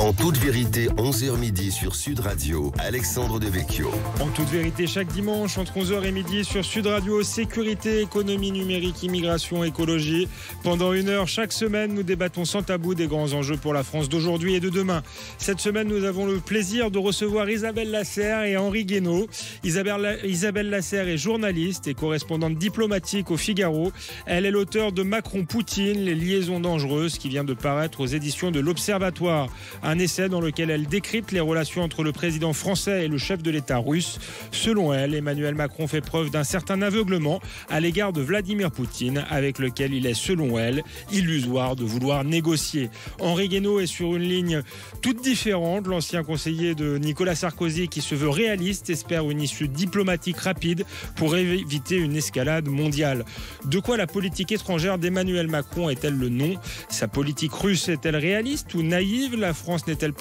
En toute vérité, 11h midi sur Sud Radio, Alexandre Devecchio. En toute vérité, chaque dimanche, entre 11h et midi sur Sud Radio, sécurité, économie numérique, immigration, écologie. Pendant 1 heure, chaque semaine, nous débattons sans tabou des grands enjeux pour la France d'aujourd'hui et de demain. Cette semaine, nous avons le plaisir de recevoir Isabelle Lasserre et Henri Guénaud. Isabelle Lasserre est journaliste et correspondante diplomatique au Figaro. Elle est l'auteure de Macron-Poutine, les liaisons dangereuses, qui vient de paraître aux éditions de l'Observatoire. Un essai dans lequel elle décrypte les relations entre le président français et le chef de l'État russe. Selon elle, Emmanuel Macron fait preuve d'un certain aveuglement à l'égard de Vladimir Poutine, avec lequel il est, selon elle, illusoire de vouloir négocier. Henri Guénaud est sur une ligne toute différente. L'ancien conseiller de Nicolas Sarkozy, qui se veut réaliste, espère une issue diplomatique rapide pour éviter une escalade mondiale. De quoi la politique étrangère d'Emmanuel Macron est-elle le nom? Sa politique russe est-elle réaliste ou naïve? La France n'a-t-elle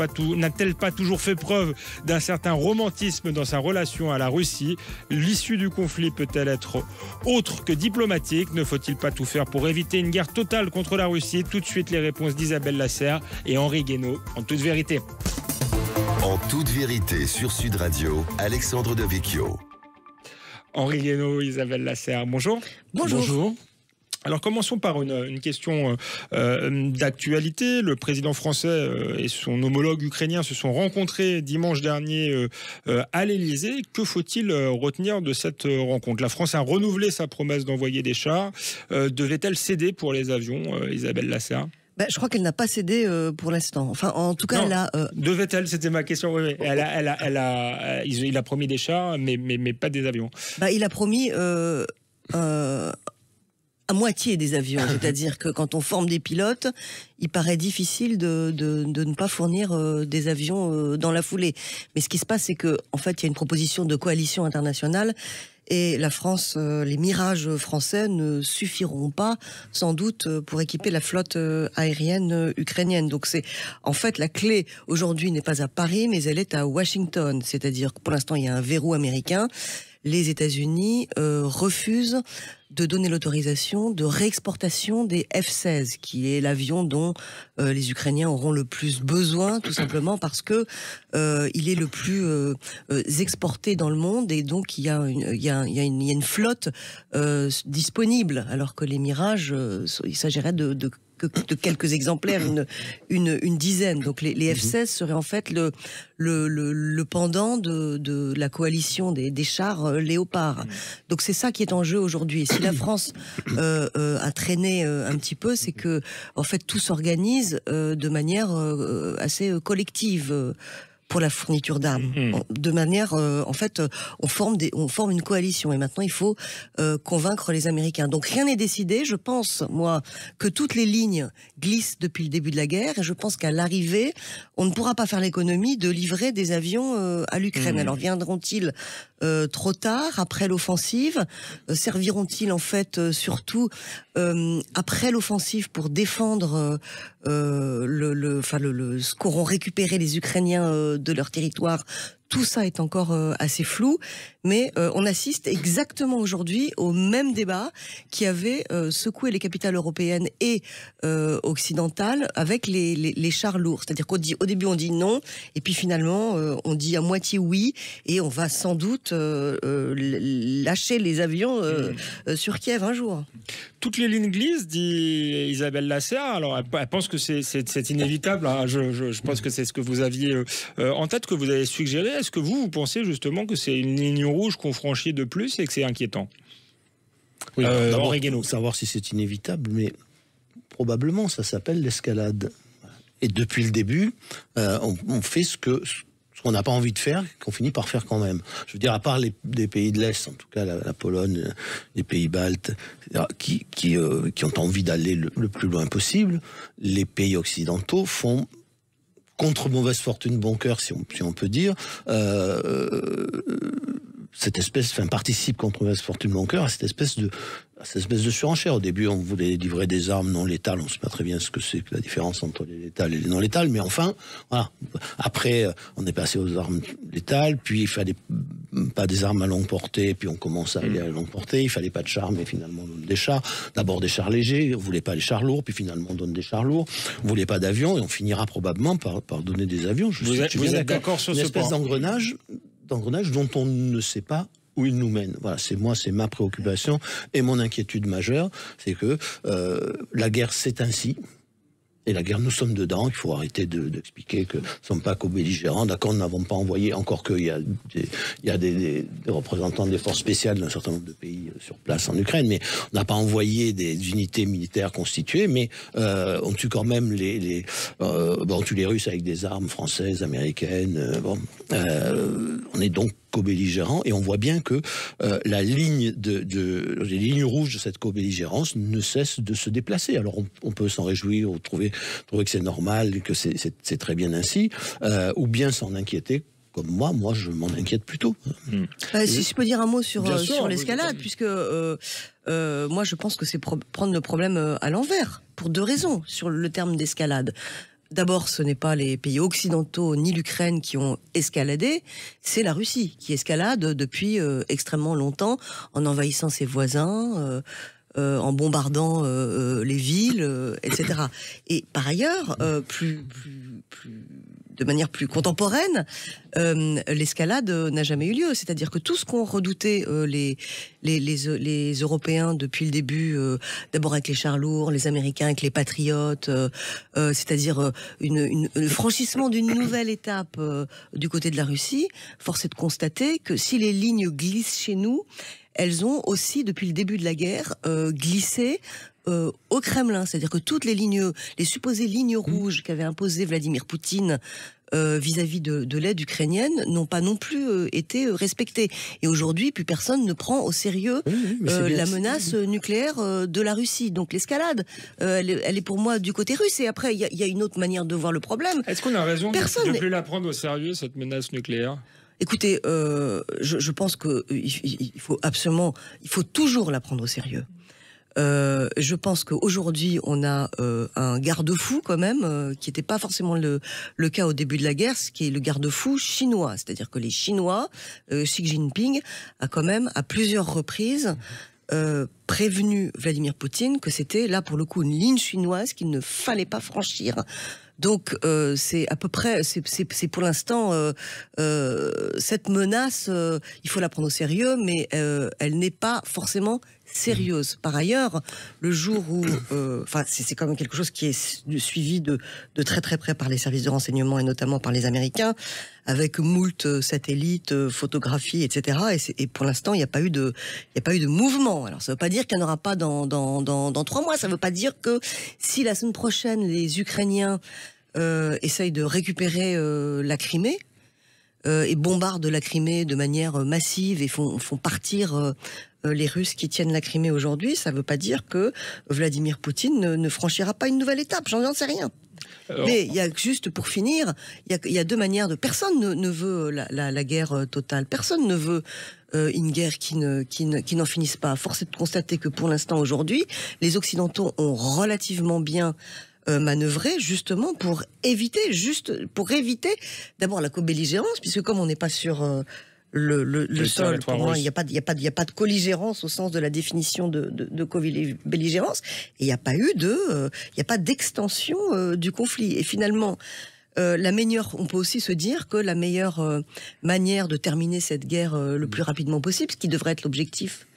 pas toujours fait preuve d'un certain romantisme dans sa relation à la Russie? L'issue du conflit peut-elle être autre que diplomatique? Ne faut-il pas tout faire pour éviter une guerre totale contre la Russie? Tout de suite, les réponses d'Isabelle Lasserre et Henri Guénaud, en toute vérité. En toute vérité sur Sud Radio, Alexandre Devecchio. Henri Guénaud, Isabelle Lasserre, bonjour. Bonjour. Alors commençons par une question d'actualité. Le président français et son homologue ukrainien se sont rencontrés dimanche dernier à l'Élysée. Que faut-il retenir de cette rencontre? La France a renouvelé sa promesse d'envoyer des chars. Devait-elle céder pour les avions, Isabelle Lasserre? Je crois qu'elle n'a pas cédé pour l'instant. Enfin, en tout cas, non, elle a... Devait-elle? C'était ma question. Oui. Il a promis des chars, mais pas des avions. Il a promis... à moitié des avions, c'est-à-dire que quand on forme des pilotes, il paraît difficile de ne pas fournir des avions dans la foulée. Mais ce qui se passe, c'est que en fait, il y a une proposition de coalition internationale et la France, les Mirages français ne suffiront pas, sans doute, pour équiper la flotte aérienne ukrainienne. Donc c'est en fait la clé aujourd'hui n'est pas à Paris, mais elle est à Washington. C'est-à-dire que pour l'instant, il y a un verrou américain. Les États-Unis refusent de donner l'autorisation de réexportation des F-16, qui est l'avion dont les Ukrainiens auront le plus besoin, tout simplement parce que il est le plus exporté dans le monde, et donc il y a une flotte disponible, alors que les Mirages, il s'agirait de quelques exemplaires, une dizaine. Donc les F-16 seraient en fait le pendant de la coalition des chars Léopard. Donc c'est ça qui est en jeu aujourd'hui. Et si la France a traîné un petit peu, c'est que en fait tout s'organise de manière assez collective. Pour la fourniture d'armes, de manière, en fait, on forme une coalition, et maintenant il faut convaincre les Américains. Donc rien n'est décidé. Je pense, moi, que toutes les lignes glissent depuis le début de la guerre, et je pense qu'à l'arrivée, on ne pourra pas faire l'économie de livrer des avions à l'Ukraine. Alors viendront-ils trop tard, après l'offensive? Serviront-ils en fait surtout après l'offensive pour défendre ce qu'auront récupéré les Ukrainiens de leur territoire? Tout ça est encore assez flou, mais on assiste exactement aujourd'hui au même débat qui avait secoué les capitales européennes et occidentales avec les chars lourds. C'est-à-dire qu'au début on dit non, et puis finalement on dit à moitié oui, et on va sans doute lâcher les avions sur Kiev un jour. Toutes les lignes glissent, dit Isabelle Lasserre. Alors elle pense que c'est inévitable. Hein. Je pense que c'est ce que vous aviez en tête, que vous avez suggéré. Est-ce que vous pensez justement que c'est une ligne rouge qu'on franchit de plus et que c'est inquiétant? Oui, d'abord, Henri Guénaud. Savoir si c'est inévitable, mais probablement ça s'appelle l'escalade. Et depuis le début, on fait ce qu'on n'a pas envie de faire, qu'on finit par faire quand même. Je veux dire, à part des pays de l'Est, en tout cas la Pologne, les pays baltes, qui ont envie d'aller le plus loin possible, les pays occidentaux font, contre mauvaise fortune, bon cœur, si on peut dire, participe contre mauvaise fortune, bon cœur, à cette espèce de surenchère. Au début, on voulait livrer des armes non létales. On ne sait pas très bien ce que c'est que la différence entre les létales et les non létales, mais enfin, voilà. Après, on est passé aux armes létales, puis il fallait pas des armes à longue portée, puis on commence à aller à longue portée. Il fallait pas de chars, mais finalement on donne des chars. D'abord des chars légers, on voulait pas les chars lourds, puis finalement on donne des chars lourds. On voulait pas d'avions, et on finira probablement par donner des avions. Vous êtes d'accord sur ce point? Une espèce d'engrenage dont on ne sait pas où il nous mène. Voilà, c'est ma préoccupation et mon inquiétude majeure, c'est que la guerre c'est ainsi. Et la guerre, nous sommes dedans. Il faut arrêter d'expliquer que nous ne sommes pas co-belligérants. D'accord, nous n'avons pas envoyé, encore qu'il y a des représentants des forces spéciales d'un certain nombre de pays sur place en Ukraine, mais on n'a pas envoyé des unités militaires constituées, mais on tue quand même on tue les Russes avec des armes françaises, américaines. On est donc co-belligérants, et on voit bien que les lignes rouges de cette co-belligérance ne cessent de se déplacer. Alors on peut s'en réjouir, ou trouver que c'est normal, que c'est très bien ainsi, ou bien s'en inquiéter. Comme moi je m'en inquiète plutôt. Si je peux dire un mot sur l'escalade, puisque moi je pense que c'est prendre le problème à l'envers, pour 2 raisons sur le terme d'escalade. D'abord, ce n'est pas les pays occidentaux ni l'Ukraine qui ont escaladé, c'est la Russie qui escalade depuis extrêmement longtemps, en envahissant ses voisins, en bombardant les villes, etc. Et par ailleurs, de manière plus contemporaine, l'escalade n'a jamais eu lieu. C'est-à-dire que tout ce qu'ont redouté les Européens depuis le début, d'abord avec les chars lourds, les Américains avec les patriotes, c'est-à-dire le franchissement d'une nouvelle étape du côté de la Russie, force est de constater que si les lignes glissent chez nous, elles ont aussi, depuis le début de la guerre, glissé au Kremlin. C'est-à-dire que toutes les supposées lignes rouges qu'avait imposées Vladimir Poutine vis-à-vis de l'aide ukrainienne n'ont pas non plus été respectées. Et aujourd'hui, plus personne ne prend au sérieux la menace nucléaire de la Russie. Donc l'escalade, elle est pour moi du côté russe. Et après, il y a une autre manière de voir le problème. Est-ce qu'on a raison de ne plus la prendre au sérieux, cette menace nucléaire ? Écoutez, je pense qu'il faut toujours la prendre au sérieux. Je pense qu'aujourd'hui, on a un garde-fou quand même, qui n'était pas forcément le cas au début de la guerre, ce qui est le garde-fou chinois. C'est-à-dire que les Chinois, Xi Jinping, a quand même, à plusieurs reprises, prévenu Vladimir Poutine que c'était, là pour le coup, une ligne chinoise qu'il ne fallait pas franchir. Donc c'est à peu près, c'est pour l'instant cette menace, il faut la prendre au sérieux, mais elle n'est pas forcément sérieuse. Par ailleurs, le jour où, c'est quand même quelque chose qui est suivi de très très près par les services de renseignement et notamment par les Américains, avec moult satellites, photographies, etc. Et pour l'instant, il n'y a pas eu de mouvement. Alors ça ne veut pas dire qu'il n'y en aura pas dans 3 mois. Ça ne veut pas dire que si la semaine prochaine les Ukrainiens essayent de récupérer la Crimée et bombardent la Crimée de manière massive et font partir les Russes qui tiennent la Crimée aujourd'hui, ça ne veut pas dire que Vladimir Poutine ne franchira pas une nouvelle étape. J'en sais rien. Alors, mais il y a juste pour finir, il y a 2 manières de. Personne ne veut la guerre totale. Personne ne veut une guerre qui n'en finisse pas. Force est de constater que pour l'instant aujourd'hui, les Occidentaux ont relativement bien manœuvré justement pour éviter d'abord la co-belligérance, puisque comme on n'est pas sur le sol, pour moi, il n'y a pas de colligérance au sens de la définition de co-belligérance, et il n'y a pas d'extension du conflit. Et finalement, on peut aussi se dire que la meilleure manière de terminer cette guerre le plus rapidement possible, ce qui devrait être l'objectif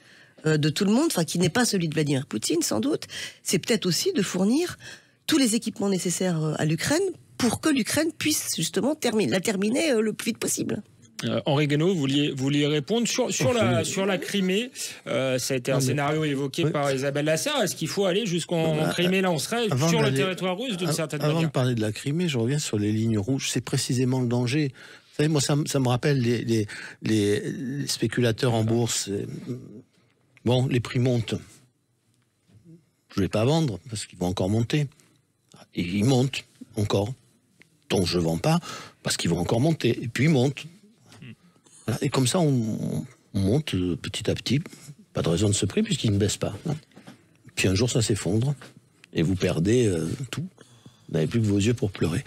de tout le monde, enfin qui n'est pas celui de Vladimir Poutine sans doute, c'est peut-être aussi de fournir tous les équipements nécessaires à l'Ukraine pour que l'Ukraine puisse justement la terminer le plus vite possible. Henri Guénaud, vous vouliez répondre sur la Crimée. Ça a été un scénario évoqué par Isabelle Lasserre. Est-ce qu'il faut aller jusqu'en Crimée? Là, on serait sur le territoire russe d'une certaine manière. Avant de parler de la Crimée, je reviens sur les lignes rouges. C'est précisément le danger. Vous savez, moi, ça me rappelle les spéculateurs en bourse. Bon, les prix montent. Je ne vais pas vendre parce qu'ils vont encore monter. Et ils montent encore. Donc je ne vends pas parce qu'ils vont encore monter. Et puis ils montent. Voilà. Et comme ça, on monte petit à petit. Pas de raison de ce prix puisqu'il ne baisse pas. Puis un jour, ça s'effondre. Et vous perdez tout. Vous n'avez plus que vos yeux pour pleurer.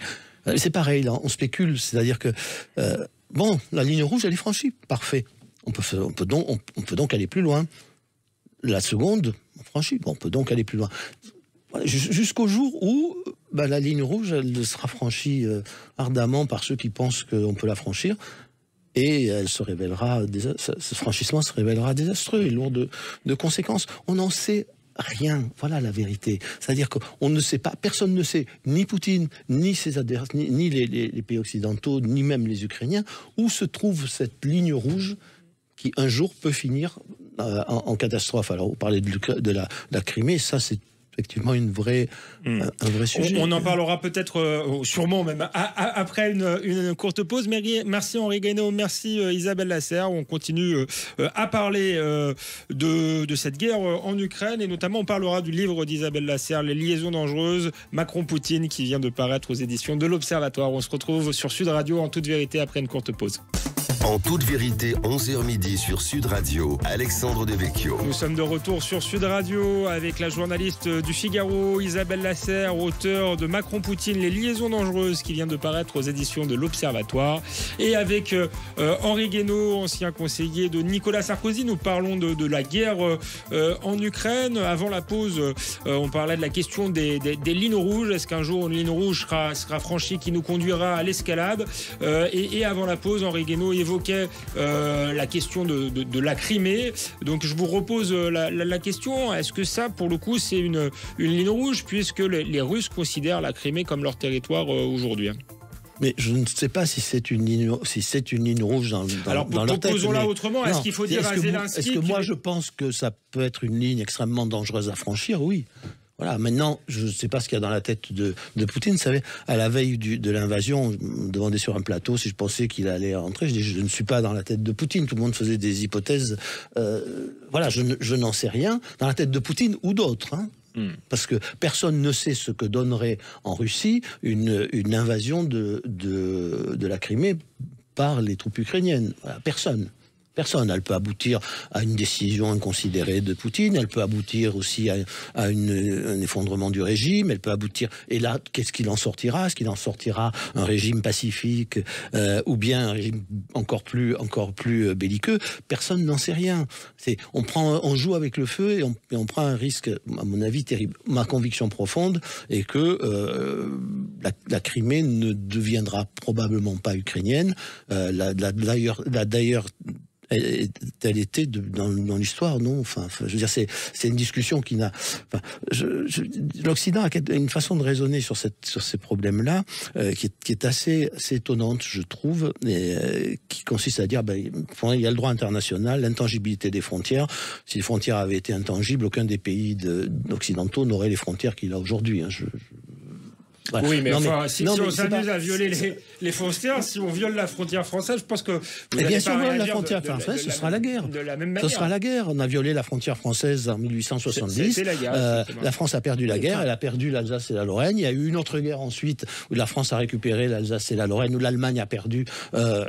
C'est pareil, là, on spécule. C'est-à-dire que, la ligne rouge, elle est franchie. Parfait. On peut donc aller plus loin. La seconde, on franchit. Bon, on peut donc aller plus loin. Voilà, jusqu'au jour où la ligne rouge, elle sera franchie ardemment par ceux qui pensent qu'on peut la franchir. Et elle se révélera, ce franchissement se révélera désastreux et lourd de conséquences. On n'en sait rien. Voilà la vérité. C'est-à-dire qu'on ne sait pas, personne ne sait, ni Poutine, ni ses adversaires, ni les pays occidentaux, ni même les Ukrainiens, où se trouve cette ligne rouge qui un jour peut finir en catastrophe. Alors, vous parlez de la Crimée, ça c'est effectivement un vrai sujet. On en parlera peut-être, sûrement même, après une courte pause. Merci Henri Guénaud, merci Isabelle Lasserre. On continue à parler de cette guerre en Ukraine, et notamment on parlera du livre d'Isabelle Lasserre, Les liaisons dangereuses, Macron-Poutine, qui vient de paraître aux éditions de l'Observatoire. On se retrouve sur Sud Radio en toute vérité après une courte pause. En toute vérité, 11h midi sur Sud Radio, Alexandre Devecchio. Nous sommes de retour sur Sud Radio avec la journaliste du Figaro, Isabelle Lasserre, auteure de Macron-Poutine, Les liaisons dangereuses, qui vient de paraître aux éditions de l'Observatoire. Et avec Henri Guénaud, ancien conseiller de Nicolas Sarkozy. Nous parlons de la guerre en Ukraine. Avant la pause, on parlait de la question des lignes rouges. Est-ce qu'un jour une ligne rouge sera franchie qui nous conduira à l'escalade ? Et avant la pause, Henri Guénaud évoquait la question de la Crimée. Donc je vous repose la question, est-ce que ça pour le coup c'est une ligne rouge, puisque les Russes considèrent la Crimée comme leur territoire aujourd'hui? Mais je ne sais pas si c'est une ligne rouge dans leur tête. Posons-la autrement. Est-ce qu'il faut dire à Zelensky... Est-ce que moi je pense que ça peut être une ligne extrêmement dangereuse à franchir? Oui. Voilà, maintenant, je ne sais pas ce qu'il y a dans la tête de Poutine. Vous savez, à la veille de l'invasion, on me demandait sur un plateau si je pensais qu'il allait rentrer. Je dis, je ne suis pas dans la tête de Poutine. Tout le monde faisait des hypothèses. Voilà, je n'en sais rien. Dans la tête de Poutine ou d'autres, hein. Parce que personne ne sait ce que donnerait en Russie une invasion de la Crimée par les troupes ukrainiennes. Voilà, personne. Elle peut aboutir à une décision inconsidérée de Poutine, elle peut aboutir aussi à un effondrement du régime, elle peut aboutir... Et là, qu'est-ce qu'il en sortira? Est-ce qu'il en sortira un régime pacifique ou bien un régime encore plus belliqueux? Personne n'en sait rien. On joue avec le feu et on prend un risque, à mon avis, terrible. Ma conviction profonde est que la Crimée ne deviendra probablement pas ukrainienne. D'ailleurs, elle était dans l'histoire, non? Enfin, je veux dire, c'est une discussion qui n'a... L'Occident a une façon de raisonner sur ces problèmes-là qui est assez étonnante, je trouve, et qui consiste à dire, il y a le droit international, l'intangibilité des frontières. Si les frontières avaient été intangibles, aucun des pays occidentaux n'aurait les frontières qu'il a aujourd'hui. Hein. Voilà. Oui, mais si on s'amuse à violer les frontières, si on viole la frontière française, je pense que... bien sûr, la frontière française, ce sera la guerre. De la même manière. Ce sera la guerre. On a violé la frontière française en 1870. La France a perdu la guerre, elle a perdu l'Alsace et la Lorraine. Il y a eu une autre guerre ensuite où la France a récupéré l'Alsace et la Lorraine, où l'Allemagne a perdu.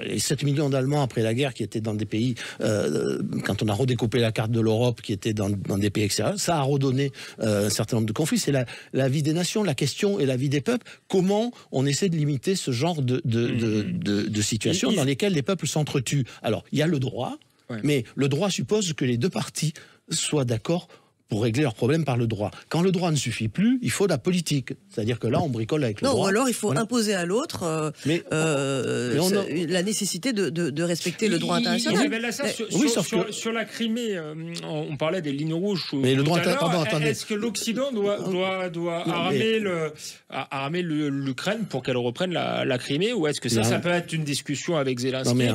Et 7 millions d'Allemands après la guerre qui étaient dans des pays... quand on a redécoupé la carte de l'Europe, qui était dans des pays extérieurs, ça a redonné un certain nombre de conflits. C'est la vie des nations, la question et la vie des peuples. Comment on essaie de limiter ce genre de situations dans lesquelles les peuples s'entretuent? Alors, il y a le droit, mais le droit suppose que les deux parties soient d'accord pour régler leurs problèmes par le droit. Quand le droit ne suffit plus, il faut de la politique. C'est-à-dire que là, on bricole avec le droit. Ou alors il faut imposer à l'autre la nécessité de respecter le droit international. Sur la Crimée, on parlait des lignes rouges. Mais le droit attendez. Est-ce que l'Occident doit armer l'Ukraine pour qu'elle reprenne la Crimée, ou est-ce que ça peut être une discussion avec Zelensky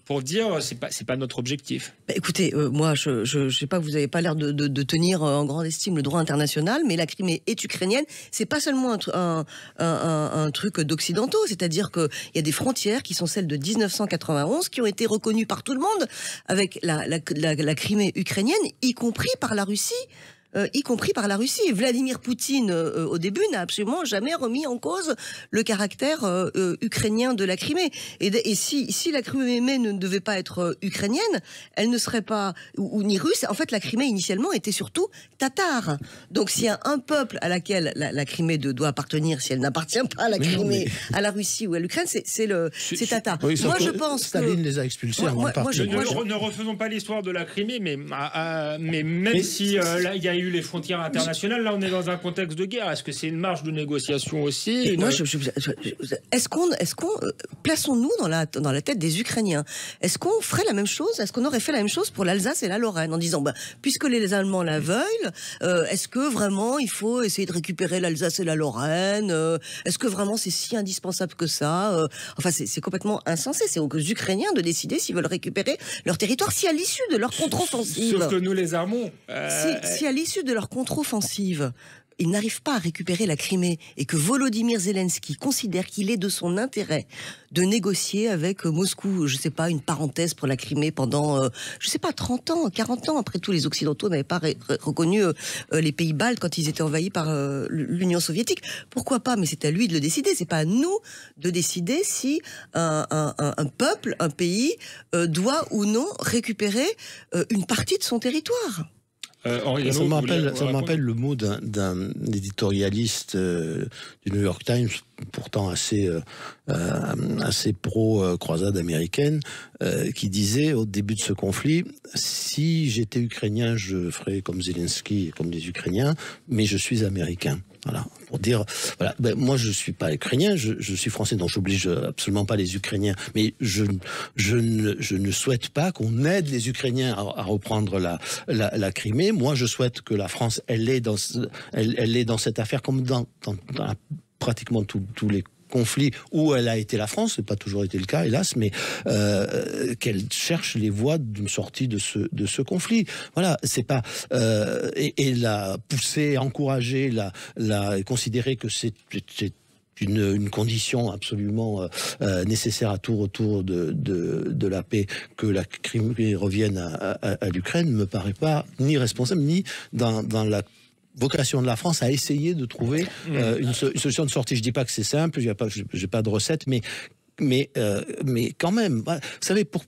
pour dire c'est pas notre objectif? Écoutez, moi je sais pas, vous n'avez pas l'air de tenir en grande estime le droit international, mais la Crimée est ukrainienne. C'est pas seulement un truc d'occidentaux, c'est-à-dire qu'il y a des frontières qui sont celles de 1991 qui ont été reconnues par tout le monde avec la Crimée ukrainienne, y compris par la Russie. y compris par la Russie. Vladimir Poutine, au début, n'a absolument jamais remis en cause le caractère ukrainien de la Crimée. Et si la Crimée ne devait pas être ukrainienne, elle ne serait pas, ou ni russe. En fait, la Crimée, initialement, était surtout tatare. Donc, s'il y a un peuple à laquelle la Crimée doit appartenir, si elle n'appartient pas à la Crimée, à la Russie ou à l'Ukraine, c'est tatar. Oui, moi, je pense Staline les a expulsés en grande partie. Ne refaisons pas l'histoire de la Crimée, mais même si là, il y a eu les frontières internationales, là, on est dans un contexte de guerre. Est-ce que c'est une marge de négociation aussi? Est-ce qu'on plaçons-nous dans la tête des Ukrainiens? Est-ce qu'on ferait la même chose? Est-ce qu'on aurait fait la même chose pour l'Alsace et la Lorraine en disant, puisque les Allemands la veulent, est-ce que vraiment il faut essayer de récupérer l'Alsace et la Lorraine? Est-ce que vraiment c'est si indispensable que ça? Enfin, c'est complètement insensé. C'est aux Ukrainiens de décider s'ils veulent récupérer leur territoire, si à l'issue de leur contre-offensive. Sauf que nous les armons. Si à l'issue de leur contre-offensive, ils n'arrivent pas à récupérer la Crimée et que Volodymyr Zelensky considère qu'il est de son intérêt de négocier avec Moscou, je sais pas, une parenthèse pour la Crimée pendant, je sais pas, 30 ans, 40 ans. Après tout, les Occidentaux n'avaient pas reconnu les pays baltes quand ils étaient envahis par l'Union soviétique. Pourquoi pas? Mais c'est à lui de le décider. C'est pas à nous de décider si un peuple, un pays doit ou non récupérer une partie de son territoire. Ça m'appelle le mot d'un éditorialiste du New York Times, pourtant assez pro-croisade américaine, qui disait au début de ce conflit, si j'étais ukrainien, je ferais comme Zelensky et comme les Ukrainiens, mais je suis américain. Voilà, pour dire, voilà, moi je suis pas ukrainien, je suis français, donc j'oblige absolument pas les Ukrainiens, mais je ne souhaite pas qu'on aide les Ukrainiens à reprendre la Crimée. Moi, je souhaite que la France, elle est dans cette affaire comme dans pratiquement tous les conflit où elle a été la France, c'est pas toujours été le cas, hélas, mais qu'elle cherche les voies d'une sortie de ce conflit. Voilà, c'est pas et la pousser, encourager, la considérer que c'est une condition absolument nécessaire à tout retour de la paix, que la Crimée revienne à l'Ukraine, me paraît pas ni responsable ni dans la vocation de la France à essayer de trouver une solution de sortie. Je dis pas que c'est simple, j'ai pas de recette, mais quand même, vous savez, pour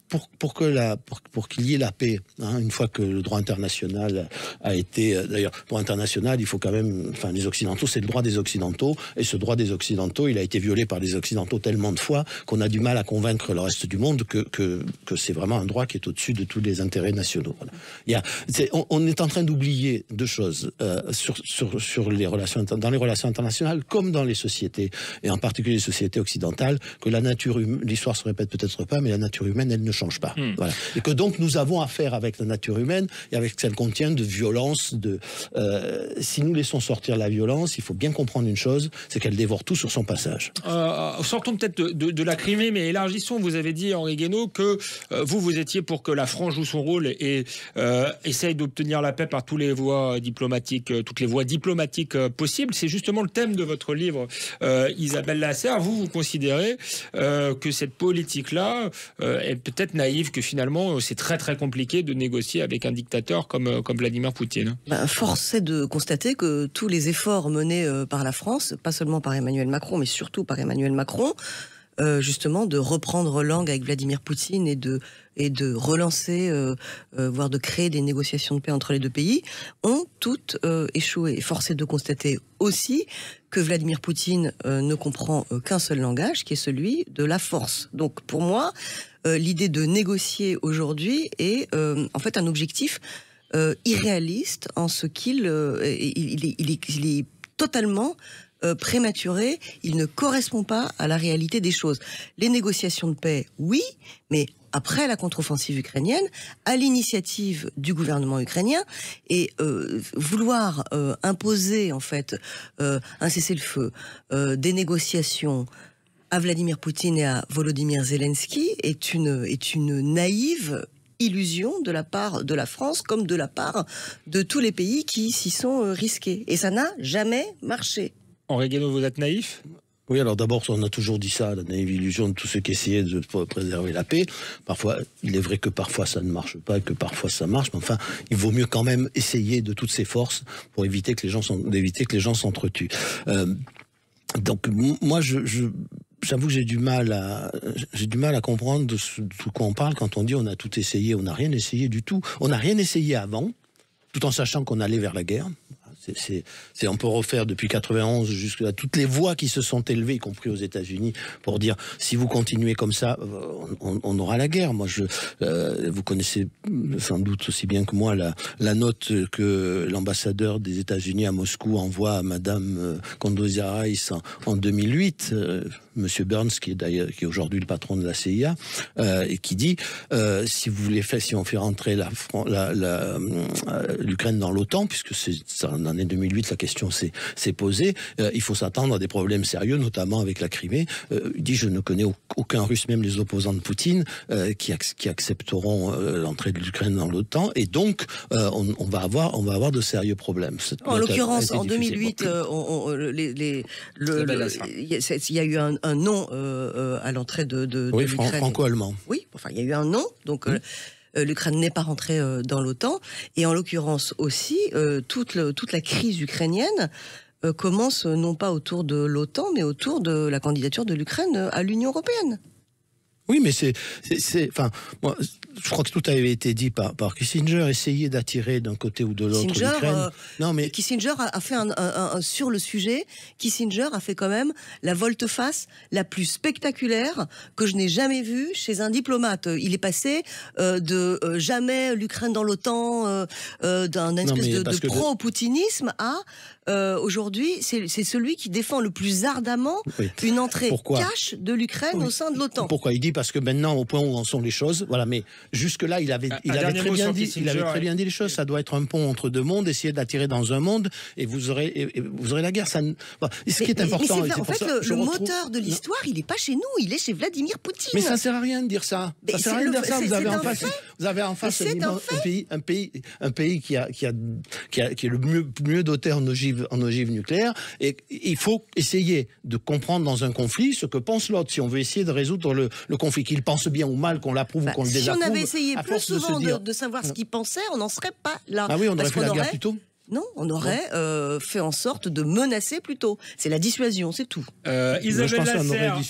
qu'il y ait la paix, une fois que le droit international a été, d'ailleurs, le droit international, il faut quand même, enfin, les Occidentaux, c'est le droit des Occidentaux, et ce droit des Occidentaux, il a été violé par les Occidentaux tellement de fois qu'on a du mal à convaincre le reste du monde que c'est vraiment un droit qui est au-dessus de tous les intérêts nationaux. Voilà. On est en train d'oublier deux choses sur les relations, dans les relations internationales, comme dans les sociétés, et en particulier les sociétés occidentales, que l'histoire se répète peut-être pas, mais la nature humaine, elle ne change pas. Voilà. Et que donc nous avons affaire avec la nature humaine et avec ce qu'elle contient de violence. Si nous laissons sortir la violence, il faut bien comprendre une chose, c'est qu'elle dévore tout sur son passage. Sortons peut-être de la Crimée, mais élargissons. Vous avez dit, Henri Guénaud, que vous étiez pour que la France joue son rôle et essaye d'obtenir la paix par toutes les voies diplomatiques possibles. C'est justement le thème de votre livre, Isabelle Lasserre. Vous considérez que cette politique-là est peut-être naïve, que finalement c'est très très compliqué de négocier avec un dictateur comme Vladimir Poutine. Force est de constater que tous les efforts menés par la France, pas seulement par Emmanuel Macron, mais surtout par Emmanuel Macron, justement de reprendre langue avec Vladimir Poutine et de relancer, voire de créer des négociations de paix entre les deux pays, ont toutes échoué. Et force est de constater aussi que Vladimir Poutine ne comprend qu'un seul langage, qui est celui de la force. Donc pour moi, l'idée de négocier aujourd'hui est en fait un objectif irréaliste, en ce qu'il est totalement prématuré, il ne correspond pas à la réalité des choses. Les négociations de paix, oui, mais après la contre-offensive ukrainienne, à l'initiative du gouvernement ukrainien, et vouloir imposer en fait un cessez-le-feu, des négociations à Vladimir Poutine et à Volodymyr Zelensky est une naïve illusion de la part de la France comme de la part de tous les pays qui s'y sont risqués. Et ça n'a jamais marché. Henri Guénaud, vous êtes naïf ? Oui, alors d'abord, on a toujours dit ça, la naïve illusion de tous ceux qui essayaient de préserver la paix. Parfois, il est vrai que parfois ça ne marche pas, que parfois ça marche, mais enfin, il vaut mieux quand même essayer de toutes ses forces pour éviter que les gens s'entretuent. Donc, moi, j'avoue que j'ai du mal à comprendre de quoi on parle quand on dit on a tout essayé. On n'a rien essayé du tout. On n'a rien essayé avant, tout en sachant qu'on allait vers la guerre. On peut refaire depuis 91 jusqu'à toutes les voix qui se sont élevées, y compris aux États-Unis, pour dire si vous continuez comme ça, on aura la guerre. Moi, vous connaissez sans doute aussi bien que moi la note que l'ambassadeur des États-Unis à Moscou envoie à Madame Condoleezza Rice en 2008. Monsieur Burns, qui est aujourd'hui le patron de la CIA, et qui dit si on fait rentrer l'Ukraine dans l'OTAN, puisque en année 2008 la question s'est posée, il faut s'attendre à des problèmes sérieux, notamment avec la Crimée. Il dit je ne connais aucun Russe, même les opposants de Poutine, qui accepteront l'entrée de l'Ukraine dans l'OTAN, et donc on va avoir de sérieux problèmes. En l'occurrence, en 2008, il y a eu un non à l'entrée de l'Ukraine. Franco-allemand. Oui, enfin, il y a eu un non, donc l'Ukraine n'est pas rentrée dans l'OTAN, et en l'occurrence aussi, toute la crise ukrainienne commence non pas autour de l'OTAN, mais autour de la candidature de l'Ukraine à l'Union européenne. Oui, mais enfin, moi, je crois que tout avait été dit par Kissinger, essayer d'attirer d'un côté ou de l'autre l'Ukraine. Non, mais Kissinger a fait sur le sujet. Kissinger a fait quand même la volte-face la plus spectaculaire que je n'ai jamais vue chez un diplomate. Il est passé de jamais l'Ukraine dans l'OTAN, d'un espèce de pro-poutinisme à aujourd'hui, c'est celui qui défend le plus ardemment une entrée cash de l'Ukraine au sein de l'OTAN. Pourquoi? Il dit parce que maintenant, au point où en sont les choses, voilà, mais jusque-là, il avait très bien dit les choses. Ça doit être un pont entre deux mondes, essayer d'attirer dans un monde, et vous aurez la guerre. Ce qui est important. En fait, le moteur de l'histoire, il n'est pas chez nous, il est chez Vladimir Poutine. Mais ça ne sert à rien de dire ça. Ça sert à rien de dire ça. Vous avez en face un pays qui est le mieux doté en ogive nucléaire, et il faut essayer de comprendre dans un conflit ce que pense l'autre, si on veut essayer de résoudre le conflit, qu'il pense bien ou mal, qu'on l'approuve ou qu'on le désapprouve. Si on avait essayé plus souvent de savoir ce qu'il pensait, on n'en serait pas là. Ah oui, on aurait fait la guerre plus tôt. Non, on aurait fait en sorte de menacer plutôt. C'est la dissuasion, c'est tout. Isabelle Lasserre,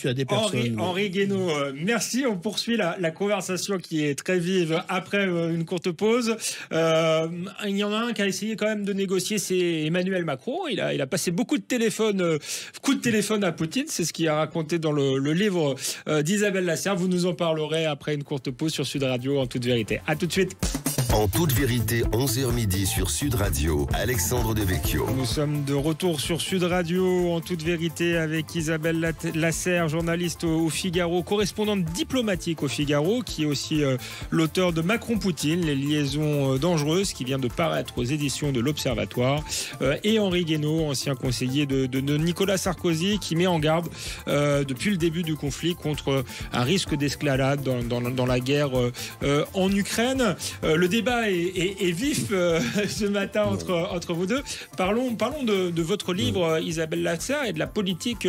Henri Guénaud, merci. On poursuit la conversation qui est très vive après une courte pause. Il y en a un qui a essayé quand même de négocier, c'est Emmanuel Macron. Il a passé beaucoup de coups de téléphone à Poutine. C'est ce qu'il a raconté dans le livre d'Isabelle Lasserre. Vous nous en parlerez après une courte pause sur Sud Radio, en toute vérité. À tout de suite. En toute vérité, 11h midi sur Sud Radio, Alexandre Devecchio. Nous sommes de retour sur Sud Radio, en toute vérité, avec Isabelle Lasserre, journaliste au Figaro, correspondante diplomatique au Figaro, qui est aussi l'auteur de Macron-Poutine, les liaisons dangereuses, qui vient de paraître aux éditions de l'Observatoire, et Henri Guénaud, ancien conseiller de Nicolas Sarkozy, qui met en garde depuis le début du conflit contre un risque d'escalade dans la guerre en Ukraine. Le débat est vif ce matin entre vous deux. Parlons de votre livre, Isabelle Lasserre, et de la politique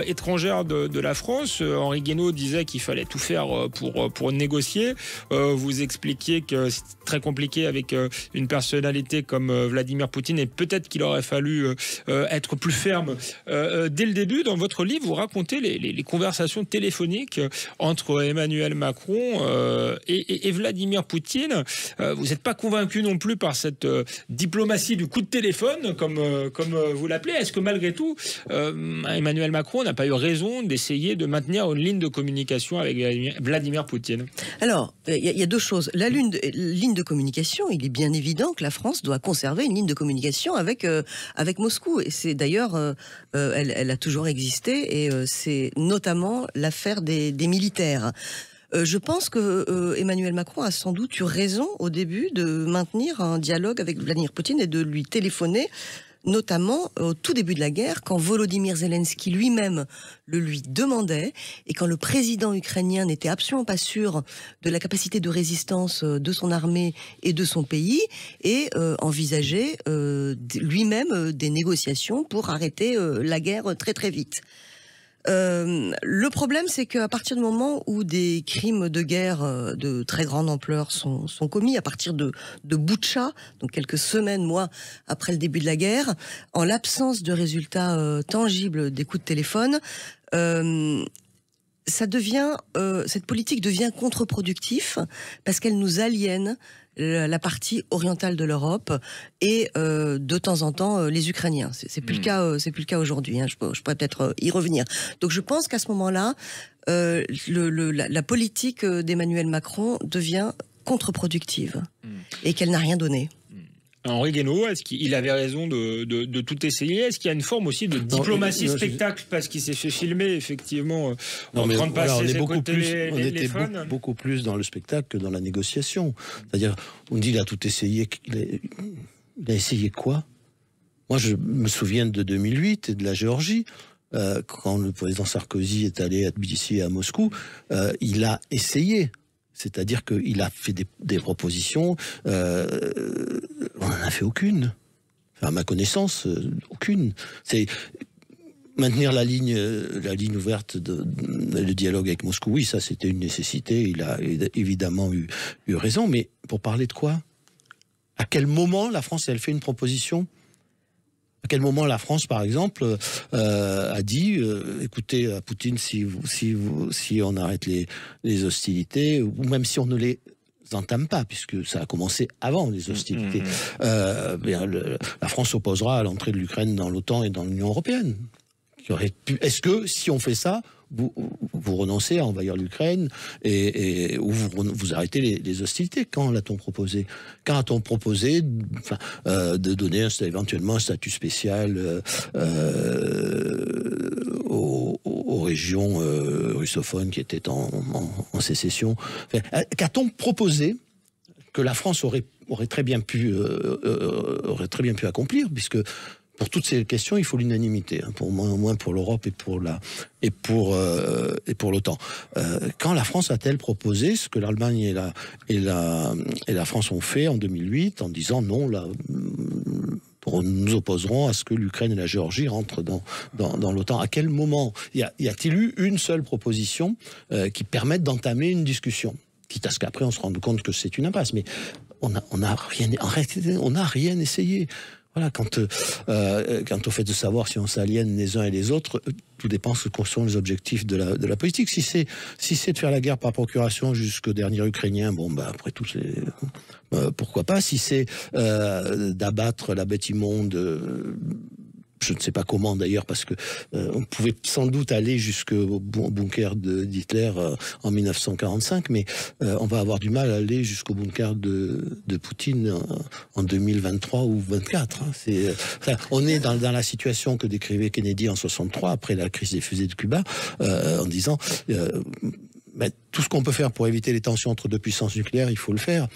étrangère de la France. Henri Guénaud disait qu'il fallait tout faire pour négocier. Vous expliquiez que c'est très compliqué avec une personnalité comme Vladimir Poutine, et peut-être qu'il aurait fallu être plus ferme dès le début. Dans votre livre, vous racontez les conversations téléphoniques entre Emmanuel Macron et Vladimir Poutine. Vous n'êtes pas convaincu non plus par cette diplomatie du coup de téléphone, comme vous l'appelez. Est-ce que malgré tout, Emmanuel Macron n'a pas eu raison d'essayer de maintenir une ligne de communication avec Vladimir Poutine? Alors, il y a deux choses. La ligne de communication, il est bien évident que la France doit conserver une ligne de communication avec Moscou. Et c'est d'ailleurs, elle a toujours existé, et c'est notamment l'affaire des militaires. Je pense que Emmanuel Macron a sans doute eu raison au début de maintenir un dialogue avec Vladimir Poutine et de lui téléphoner, notamment au tout début de la guerre, quand Volodymyr Zelensky lui-même le lui demandait, et quand le président ukrainien n'était absolument pas sûr de la capacité de résistance de son armée et de son pays, et envisageait lui-même des négociations pour arrêter la guerre très très vite. Le problème, c'est qu'à partir du moment où des crimes de guerre de très grande ampleur sont commis, à partir de Boutcha, donc quelques semaines, mois après le début de la guerre, en l'absence de résultats tangibles des coups de téléphone, cette politique devient contre-productive parce qu'elle nous aliène la partie orientale de l'Europe et de temps en temps les Ukrainiens. C'est plus le cas. C'est plus le cas aujourd'hui. Je pourrais peut-être y revenir. Donc je pense qu'à ce moment-là, la politique d'Emmanuel Macron devient contre-productive et qu'elle n'a rien donné. Henri Guénaud, est-ce qu'il avait raison de tout essayer? Est-ce qu'il y a une forme aussi de diplomatie spectacle parce qu'il s'est fait filmer effectivement en train de passer ses coups de téléphone? On était beaucoup plus dans le spectacle que dans la négociation. C'est-à-dire, on dit qu'il a tout essayé. Il a essayé quoi? Moi, je me souviens de 2008 et de la Géorgie. Quand le président Sarkozy est allé à Tbilissi et à Moscou, il a essayé. C'est-à-dire qu'il a fait des propositions, on n'en a fait aucune. Enfin, à ma connaissance, aucune. C'est maintenir la ligne ouverte, le dialogue avec Moscou. Oui, ça c'était une nécessité. Il a évidemment eu raison. Mais pour parler de quoi? À quel moment la France elle fait une proposition? À quel moment la France, par exemple, a dit écoutez, à Poutine, si on arrête les hostilités, ou même si on ne les entame pas, puisque ça a commencé avant les hostilités, la France s'opposera à l'entrée de l'Ukraine dans l'OTAN et dans l'Union européenne. Est-ce que, si on fait ça, vous renoncez à envahir l'Ukraine ou vous arrêtez les hostilités? Quand l'a-t-on proposé? Quand a-t-on proposé de donner éventuellement un statut spécial aux régions russophones qui étaient en sécession? Qu'a-t-on proposé que la France aurait très bien pu accomplir, puisque pour toutes ces questions, il faut l'unanimité, au moins pour l'Europe et pour l'OTAN. Quand la France a-t-elle proposé ce que l'Allemagne et la France ont fait en 2008 en disant non, nous opposerons à ce que l'Ukraine et la Géorgie rentrent dans l'OTAN? À quel moment y a-t-il eu une seule proposition qui permette d'entamer une discussion? Quitte à ce qu'après on se rende compte que c'est une impasse, mais on n'a rien essayé. Voilà, quant au fait de savoir si on s'aliène les uns et les autres, tout dépend de ce que sont les objectifs de la politique. Si c'est de faire la guerre par procuration jusqu'au dernier Ukrainien, après tout, pourquoi pas. Si c'est d'abattre la bête immonde, je ne sais pas comment d'ailleurs, parce que on pouvait sans doute aller jusqu'au bunker d'Hitler en 1945, mais on va avoir du mal à aller jusqu'au bunker de Poutine en 2023 ou 2024. On est dans la situation que décrivait Kennedy en 63, après la crise des fusées de Cuba, en disant tout ce qu'on peut faire pour éviter les tensions entre deux puissances nucléaires, il faut le faire.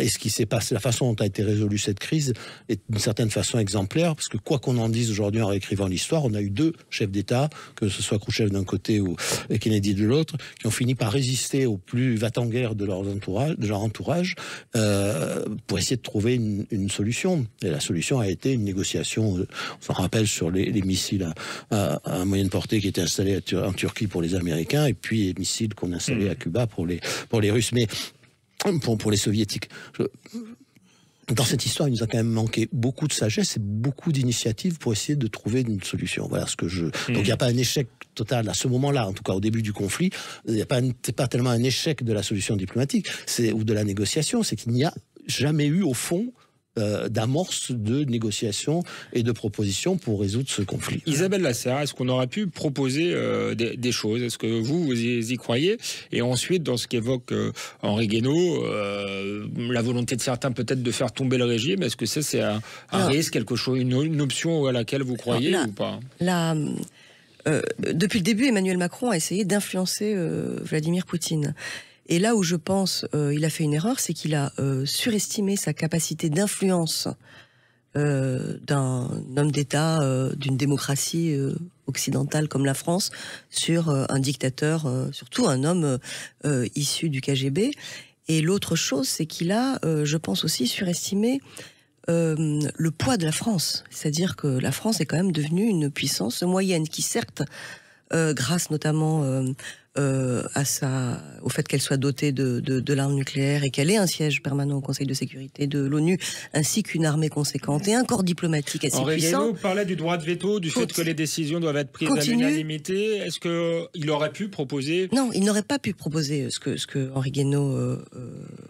Et ce qui s'est passé, la façon dont a été résolue cette crise est d'une certaine façon exemplaire, parce que quoi qu'on en dise aujourd'hui en réécrivant l'histoire, on a eu deux chefs d'État, que ce soit Khrouchtchev d'un côté ou Kennedy de l'autre, qui ont fini par résister au plus va-t-en-guerre de leur entourage pour essayer de trouver une solution. Et la solution a été une négociation, on s'en rappelle, sur les missiles à moyenne portée qui étaient installés en Turquie pour les Américains, et puis les missiles qu'on installait à Cuba pour les Russes. Mais pour les soviétiques. Dans cette histoire, il nous a quand même manqué beaucoup de sagesse et beaucoup d'initiatives pour essayer de trouver une solution. Voilà ce que Donc il n'y a pas un échec total à ce moment-là, en tout cas au début du conflit. C'est pas tellement un échec de la solution diplomatique ou de la négociation, c'est qu'il n'y a jamais eu au fond d'amorce de négociations et de propositions pour résoudre ce conflit. Isabelle Lasserre, est-ce qu'on aurait pu proposer des choses? Est-ce que vous y croyez? Et ensuite, dans ce qu'évoque Henri Guénaud, la volonté de certains peut-être de faire tomber le régime, est-ce que c'est un risque, quelque chose, une option à laquelle vous croyez ou pas? Depuis le début, Emmanuel Macron a essayé d'influencer Vladimir Poutine. Et là où je pense il a fait une erreur, c'est qu'il a surestimé sa capacité d'influence d'un homme d'État, d'une démocratie occidentale comme la France, sur un dictateur, surtout un homme issu du KGB. Et l'autre chose, c'est qu'il a, je pense aussi, surestimé le poids de la France. C'est-à-dire que la France est quand même devenue une puissance moyenne qui, certes, grâce notamment au fait qu'elle soit dotée de l'arme nucléaire et qu'elle ait un siège permanent au Conseil de sécurité de l'ONU, ainsi qu'une armée conséquente et un corps diplomatique assez puissant. Henri parlait du droit de veto, du fait que les décisions doivent être prises à l'unanimité. Est-ce qu'il aurait pu proposer... Non, il n'aurait pas pu proposer ce que Henri Guénaud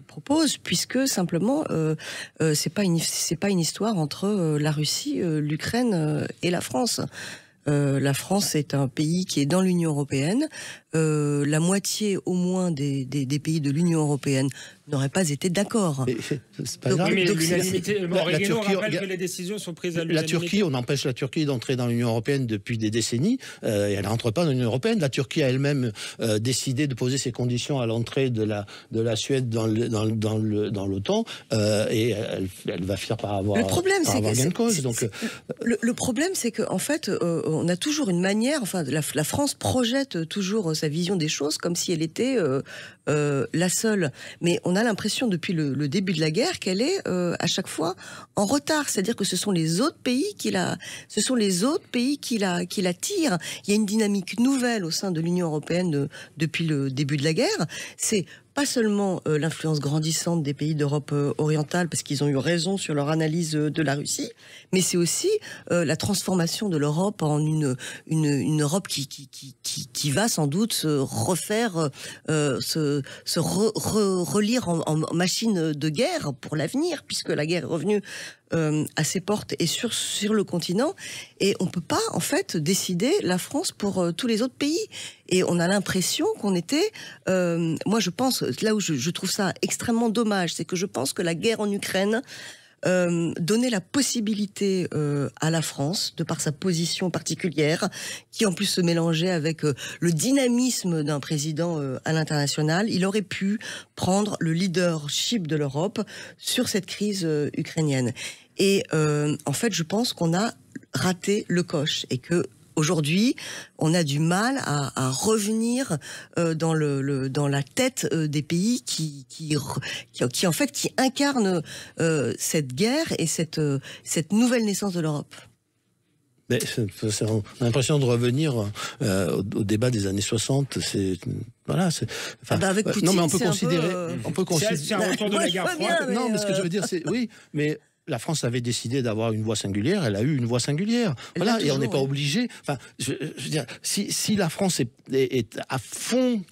propose, puisque simplement, c'est pas une histoire entre la Russie, l'Ukraine et la France. La France est un pays qui est dans l'Union européenne. La moitié au moins des pays de l'Union européenne n'auraient pas été d'accord. C'est pas grave. Mais l'unanimité, la Turquie rappelle que les décisions sont prises à l'unanimité. La Turquie, on empêche la Turquie d'entrer dans l'Union européenne depuis des décennies. Et elle rentre pas dans l'Union européenne. La Turquie a elle-même décidé de poser ses conditions à l'entrée de la Suède dans l'OTAN. Et elle va finir par avoir gain de cause. Le problème, c'est qu'en fait, on a toujours une manière. Enfin, la France projette toujours sa vision des choses comme si elle était la seule. Mais on a l'impression depuis le début de la guerre qu'elle est à chaque fois en retard. C'est-à-dire que ce sont les autres pays qui la tirent. Il y a une dynamique nouvelle au sein de l'Union européenne depuis le début de la guerre. C'est pas seulement l'influence grandissante des pays d'Europe orientale, parce qu'ils ont eu raison sur leur analyse de la Russie, mais c'est aussi la transformation de l'Europe en une Europe qui va sans doute se refaire, relire en machine de guerre pour l'avenir, puisque la guerre est revenue à ses portes et sur le continent, et on peut pas en fait décider la France pour tous les autres pays, et on a l'impression qu'on était moi je pense, là où je trouve ça extrêmement dommage, c'est que je pense que la guerre en Ukraine donnait la possibilité à la France, de par sa position particulière, qui en plus se mélangeait avec le dynamisme d'un président à l'international, il aurait pu prendre le leadership de l'Europe sur cette crise ukrainienne. Et en fait, je pense qu'on a raté le coche, et que aujourd'hui, on a du mal à revenir dans la tête des pays qui en fait qui incarnent cette guerre et cette nouvelle naissance de l'Europe. Mais on a l'impression de revenir au débat des années 60. Avec Poutine, non, mais on peut considérer. C'est un retour de la guerre froide. Non, mais ce que je veux dire, c'est oui, mais la France avait décidé d'avoir une voix singulière, elle a eu une voix singulière. Voilà, et on n'est pas obligé. Enfin, je veux dire, si la France est à fond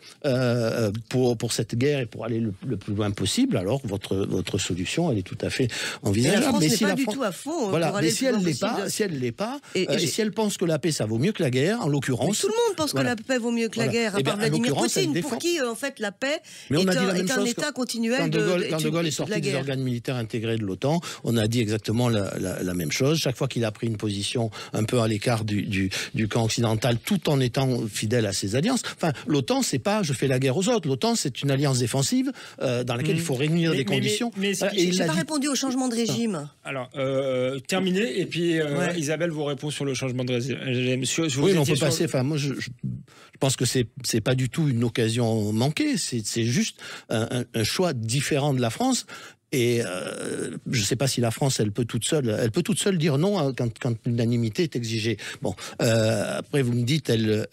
pour cette guerre et pour aller le plus loin possible, alors votre solution, elle est tout à fait envisageable. La France n'est pas du tout à fond. Voilà, mais si elle l'est pas, et si elle pense que la paix ça vaut mieux que la guerre, en l'occurrence. Mais tout le monde pense que la paix vaut mieux que la guerre, à part Vladimir Poutine, pour qui en fait la paix est un état continuel de guerre. Quand De Gaulle est sorti des organes militaires intégrés de l'OTAN, on a dit exactement la même chose. Chaque fois qu'il a pris une position un peu à l'écart du camp occidental, tout en étant fidèle à ses alliances. Enfin, l'OTAN, c'est pas je fais la guerre aux autres. L'OTAN, c'est une alliance défensive dans laquelle il faut réunir des conditions. Et j'ai pas répondu au changement de régime. Alors, terminé. Et puis, Isabelle vous répond sur le changement de régime. Oui, mais on peut passer. Enfin, moi, je pense que c'est pas du tout une occasion manquée. C'est juste un choix différent de la France. Et je ne sais pas si la France, elle peut toute seule dire non quand l'unanimité est exigée. Bon, après vous me dites, elle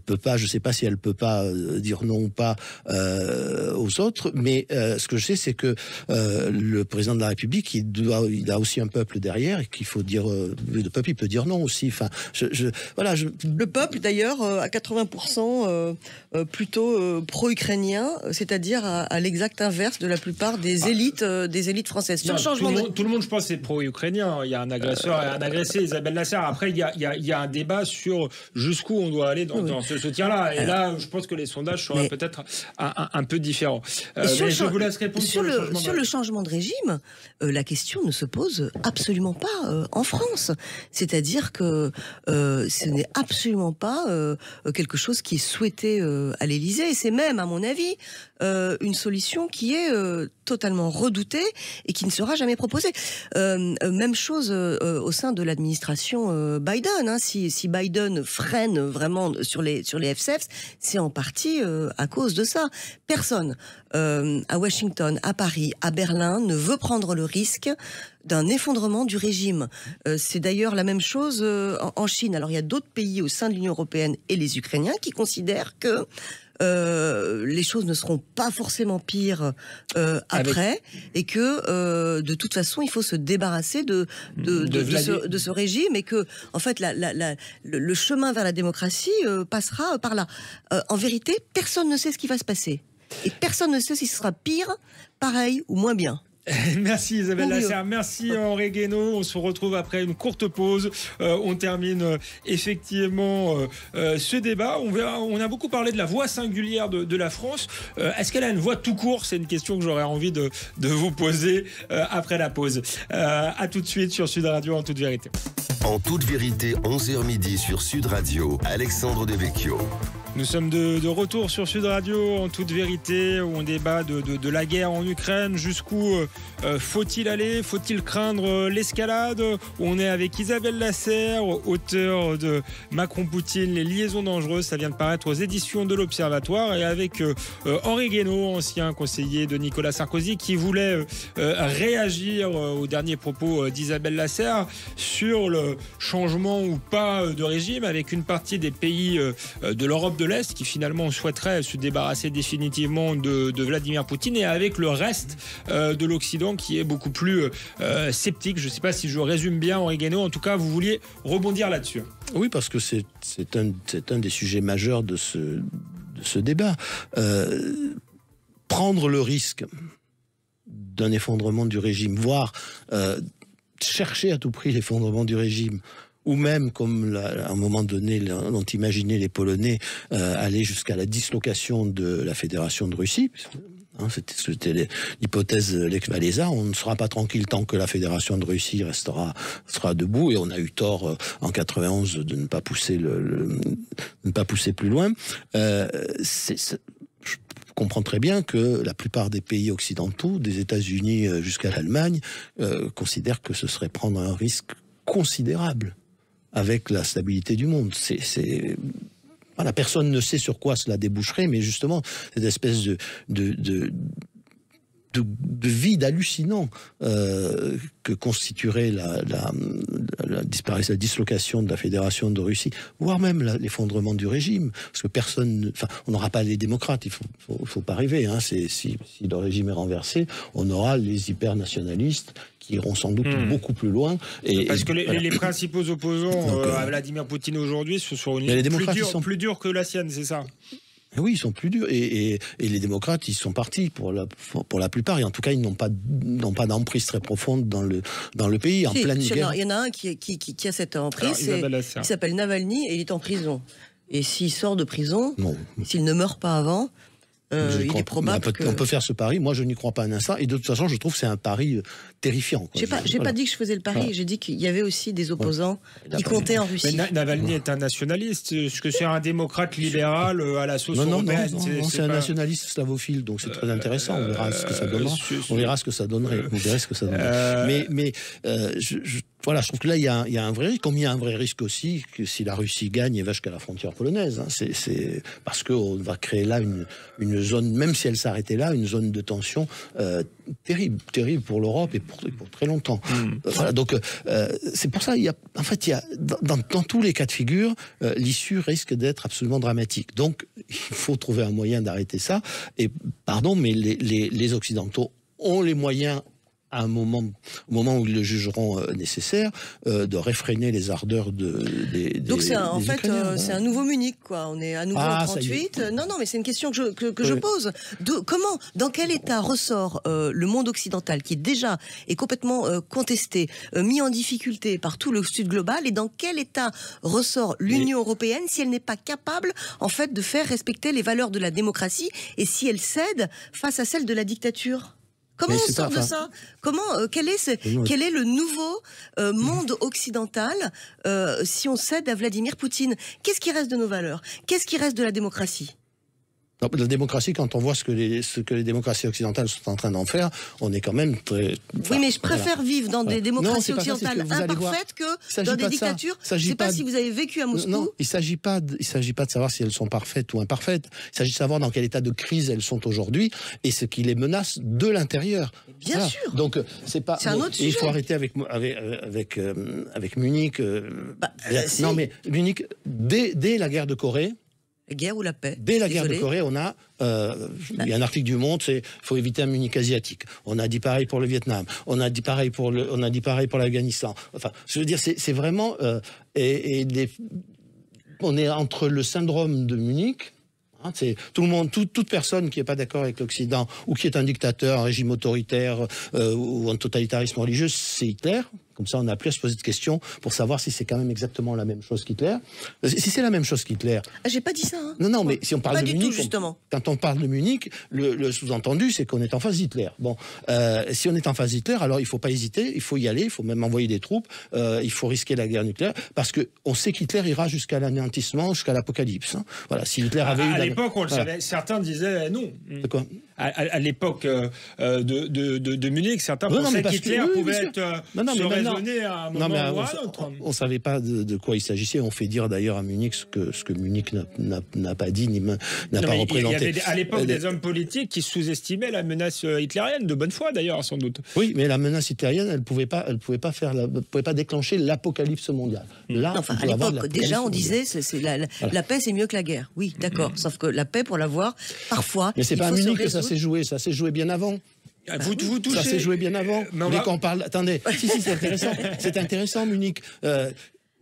peut pas. Je ne sais pas si elle peut pas dire non ou pas aux autres. Mais ce que je sais, c'est que le président de la République, il a aussi un peuple derrière et qu'il faut dire. Le peuple, il peut dire non aussi. Enfin, Le peuple, d'ailleurs, à 80% plutôt pro-ukrainien, c'est-à-dire à l'exact inverse de la plupart des élites françaises. Non, tout le monde, je pense, est pro-ukrainien. Il y a un agresseur et un agressé, Isabelle Lasser. Après, il y a un débat sur jusqu'où on doit aller dans ce soutien-là. Et là, je pense que les sondages seraient peut-être un peu différents. Mais je vous laisse répondre sur le changement de régime. La question ne se pose absolument pas en France. C'est-à-dire que ce n'est absolument pas quelque chose qui est souhaité à l'Élysée. Et c'est même, à mon avis, une solution qui est totalement redouté et qui ne sera jamais proposé. Même chose au sein de l'administration Biden. Hein. Si Biden freine vraiment sur les FCFS, c'est en partie à cause de ça. Personne à Washington, à Paris, à Berlin ne veut prendre le risque d'un effondrement du régime. C'est d'ailleurs la même chose en Chine. Alors il y a d'autres pays au sein de l'Union européenne et les Ukrainiens qui considèrent que les choses ne seront pas forcément pires après, et que de toute façon il faut se débarrasser de ce régime, et que en fait le chemin vers la démocratie passera par là. En vérité, personne ne sait ce qui va se passer, et personne ne sait si ce sera pire, pareil ou moins bien. Merci Isabelle Lasserre, merci Henri Guénaud. On se retrouve après une courte pause. On termine effectivement ce débat. On a beaucoup parlé de la voix singulière de la France. Est-ce qu'elle a une voix tout court? C'est une question que j'aurais envie de vous poser après la pause. À tout de suite sur Sud Radio en toute vérité. En toute vérité, 11h midi sur Sud Radio, Alexandre Devecchio. Nous sommes de retour sur Sud Radio en toute vérité, où on débat de la guerre en Ukraine. Jusqu'où faut-il aller? Faut-il craindre l'escalade? On est avec Isabelle Lasserre, auteure de Macron-Poutine, les liaisons dangereuses. Ça vient de paraître aux éditions de l'Observatoire. Et avec Henri Guénaud, ancien conseiller de Nicolas Sarkozy, qui voulait réagir aux derniers propos d'Isabelle Lasserre sur le changement ou pas de régime, avec une partie des pays de l'Europe de l'Est qui finalement souhaiterait se débarrasser définitivement de Vladimir Poutine, et avec le reste de l'Occident qui est beaucoup plus sceptique. Je ne sais pas si je résume bien, Henri Guénaud. En tout cas, vous vouliez rebondir là-dessus. Oui, parce que c'est un des sujets majeurs de ce débat. Prendre le risque d'un effondrement du régime, voire chercher à tout prix l'effondrement du régime, ou même, comme à un moment donné l'ont imaginé les Polonais, aller jusqu'à la dislocation de la Fédération de Russie. Hein, c'était l'hypothèse Lech Walesa. On ne sera pas tranquille tant que la Fédération de Russie sera debout, et on a eu tort en 91 de ne pas pousser de ne pas pousser plus loin. Je comprends très bien que la plupart des pays occidentaux, des États-Unis jusqu'à l'Allemagne, considèrent que ce serait prendre un risque considérable avec la stabilité du monde. Voilà, personne ne sait sur quoi cela déboucherait, mais justement, cette espèce de vide hallucinant que constituerait la dislocation de la Fédération de Russie, voire même l'effondrement du régime, parce que on n'aura pas les démocrates, il faut pas rêver, hein, si le régime est renversé, on aura les hyper-nationalistes qui iront sans doute beaucoup plus loin. Parce que les principaux opposants à Vladimir Poutine aujourd'hui, ce sont une ligne plus dure que la sienne, c'est ça? Oui, ils sont plus durs, et les démocrates, ils sont partis pour la plupart, et en tout cas, ils n'ont pas d'emprise très profonde dans le pays, en pleine guerre. Il y en a un qui a cette emprise, il s'appelle Navalny, et il est en prison. Et s'il sort de prison, s'il ne meurt pas avant, il est probable on peut faire ce pari. Moi, je n'y crois pas un instant, et de toute façon, je trouve que c'est un pari terrifiant. J'ai pas dit que je faisais le pari, j'ai dit qu'il y avait aussi des opposants qui comptaient en Russie. Mais Navalny est un nationaliste. Est-ce que c'est un démocrate libéral à la sauce européenne? Non, c'est un nationaliste slavophile, donc c'est très intéressant. On verra ce que ça donnera. On verra ce que ça donnerait. Voilà, je trouve que là, il y a un vrai risque. Comme il y a un vrai risque aussi que si la Russie gagne et va jusqu'à la frontière polonaise, hein, c'est parce qu'on va créer là une zone, même si elle s'arrêtait là, une zone de tension terrible pour l'Europe et pour très longtemps. Voilà, donc c'est pour ça, dans tous les cas de figure, l'issue risque d'être absolument dramatique. Donc, il faut trouver un moyen d'arrêter ça. Et pardon, mais les Occidentaux ont les moyens, à au moment où ils le jugeront nécessaire, de réfréner les ardeurs des Donc c'est un nouveau Munich, quoi. On est à nouveau en 38. Non, mais c'est une question que je pose. Dans quel état ressort le monde occidental, qui déjà est complètement contesté, mis en difficulté par tout le Sud global, et dans quel état ressort l'Union européenne si elle n'est pas capable, en fait, de faire respecter les valeurs de la démocratie, et si elle cède face à celles de la dictature? Comment on sort de ça? Quel est le nouveau monde occidental si on cède à Vladimir Poutine? Qu'est-ce qui reste de nos valeurs? Qu'est-ce qui reste de la démocratie? Non, la démocratie, quand on voit ce que les démocraties occidentales sont en train d'en faire, on est quand même très... Oui, mais je préfère vivre dans des démocraties Non, occidentales imparfaites que dans des dictatures. Je ne sais pas si vous avez vécu à Moscou. Non, il ne s'agit pas de savoir si elles sont parfaites ou imparfaites. Il s'agit de savoir dans quel état de crise elles sont aujourd'hui et ce qui les menace de l'intérieur. Bien sûr. Donc, c'est pas... C'est un autre sujet. Il faut arrêter avec Munich. Si. Non, mais Munich, dès la guerre de Corée... La guerre ou la paix? Dès la guerre de Corée, on a... il y a un article du Monde, c'est faut éviter un Munich asiatique. On a dit pareil pour le Vietnam. On a dit pareil pour l'Afghanistan. Enfin, je veux dire, c'est vraiment on est entre le syndrome de Munich. C'est tout le monde, toute personne qui n'est pas d'accord avec l'Occident ou qui est un dictateur, un régime autoritaire ou un totalitarisme religieux, c'est Hitler. Comme ça, on n'a plus à se poser de questions pour savoir si c'est quand même exactement la même chose qu'Hitler. Si c'est la même chose qu'Hitler... Ah, j'ai pas dit ça. Hein. Non, mais si on parle de Munich... Justement. Quand on parle de Munich, le sous-entendu, c'est qu'on est en face d'Hitler. Bon, si on est en face d'Hitler, alors il ne faut pas hésiter, il faut y aller, il faut même envoyer des troupes, il faut risquer la guerre nucléaire, parce qu'on sait qu'Hitler ira jusqu'à l'anéantissement, jusqu'à l'apocalypse. Hein. Voilà, si Hitler avait eu... À l'époque, on le savait, certains disaient non. De quoi? À l'époque de Munich, certains pensaient qu'Hitler pouvait se raisonner à un moment ou à un autre. On ne savait pas de quoi il s'agissait. On fait dire d'ailleurs à Munich ce que Munich n'a pas dit, n'a pas représenté. Il y avait à l'époque des hommes politiques qui sous-estimaient la menace hitlérienne, de bonne foi d'ailleurs, sans doute. Oui, mais la menace hitlérienne, elle pouvait pas déclencher l'apocalypse mondiale. Là, enfin, à l'époque, déjà, on disait la paix, c'est mieux que la guerre. Oui, d'accord. Sauf que la paix, pour l'avoir, parfois. Mais c'est pas à Munich que ça s'est joué. Ça s'est joué bien avant. Vous touchez... Ça s'est joué bien avant. Mais quand on parle... Attendez, si, c'est intéressant. C'est intéressant, Munich. Vous